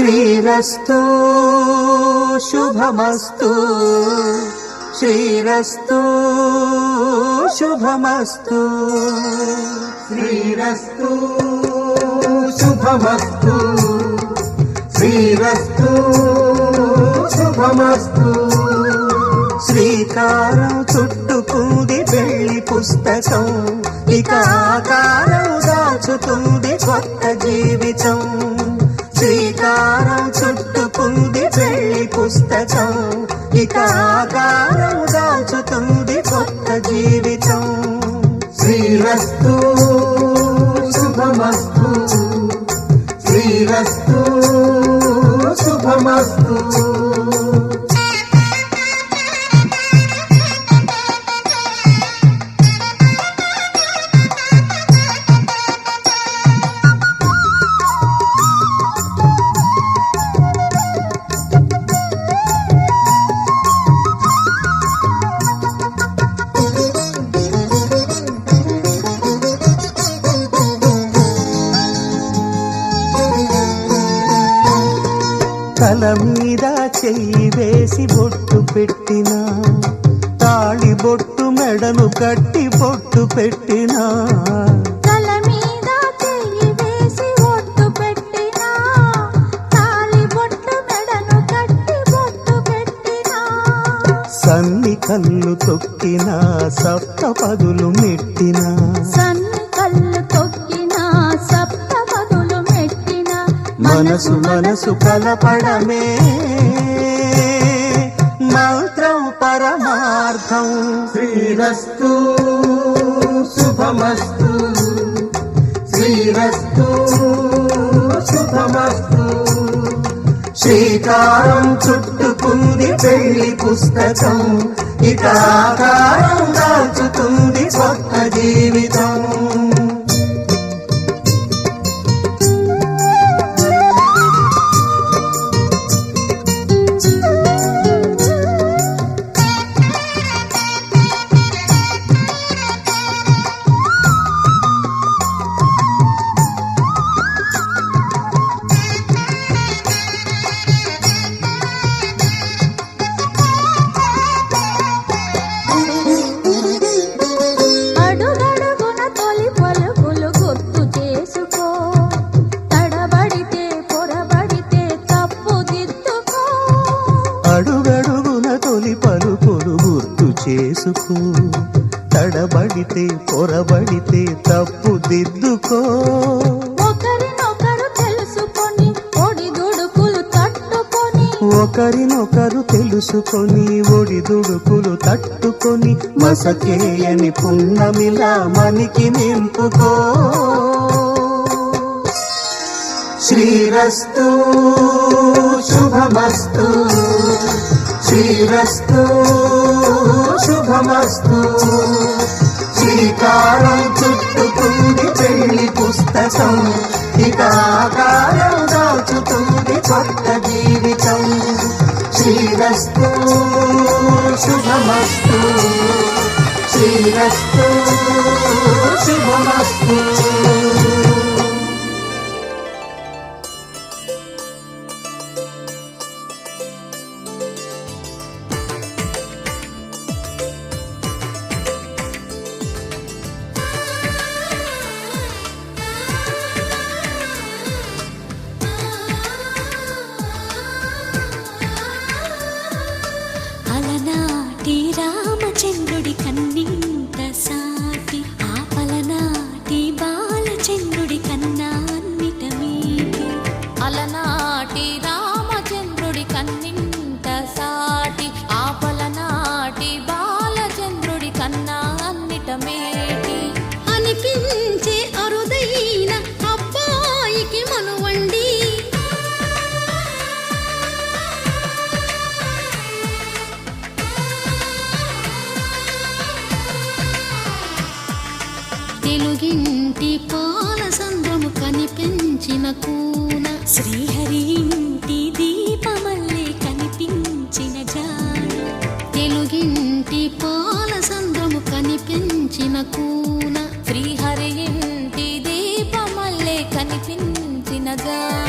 శ్రీరస్తు శుభమస్తు శ్రీరస్తు శుభమస్తు శ్రీరస్తు శుభమస్తు శ్రీరస్తు శుభమస్తు శ్రీకారం చుట్టుకుంది పెళ్లి పుస్తకం ఇక ఆకారం దాచుతుంది కొత్త జీవితం శ్రీకారం చుట్టుకుంది పెళ్లి పుస్తకం ఇక ఆకారం దాచుతుంది కొత్త జీవితం శ్రీరస్తు శుభమస్తు శ్రీరస్తు శుభమస్తు తల మీద చెయ్యి వేసి బొట్టు పెట్టినా తాళి బొట్టు మెడను కట్టి బొట్టు పెట్టినా తల మీద చెయ్యి వేసి బొట్టు పెట్టినా తాళి బొట్టు మెడను కట్టి బొట్టు పెట్టినా సన్ని కళ్ళు తొక్కినా సప్త పదులు మెట్టినా సన్ని కళ్ళు తొక్కినా సప్త పదులు మెట్టినా మనసు మనసు కలపడమే మంత్రం పరమార్థం శ్రీరస్తు శుభమస్తు శ్రీరస్తు శుభమస్తు శ్రీకారం చుట్టుకుంది పెళ్లి పుస్తకం ఇక ఆకారం దాచుతుంది కొత్త జీవితం అడుగడుగున తొలి పలుకులు గుర్తు చేసుకో తడబడితే పొరబడితే తప్పు దిద్దుకో ఒకరినొకరు తెలుసుకొని ఒడిదుడుకులు తట్టుకొని ఒకరినొకరు తెలుసుకొని ఒడిదుడుకులు తట్టుకొని మసకేయని పున్నమిలా మనికి నింపుకో శ్రీరస్తు శుభమస్తు శ్రీరస్తు శుభమస్తు శ్రీకారం చుట్టుకుంది పెళ్లి పుస్తకం ఇక ఆకారం దాచుతుంది కొత్త జీవితం శ్రీరస్తు శుభమస్తు శ్రీరస్తు శుభమస్తు అలనాటి రామచంద్రుడి కన్నింత సాటి ఆపలనాటి బాలచంద్రుడి కన్నా అన్నిట మీటి అలనాటి రామచంద్రుడి కన్నింత సాటి ఆపలనాటి బాలచంద్రుడి కన్నా అన్నిట మేటి అనిపించే అరుదైన అబ్బాయికి మనువండి తెలుగింటి పాల సంద్రము కనిపించిన కూన శ్రీహరి ఇంటి దీపమల్లే కనిపించిన జాడ తెలుగింటి పాల సంద్రము కనిపించిన కూన శ్రీహరి ఇంటి దీపమల్లే కనిపించిన జాడ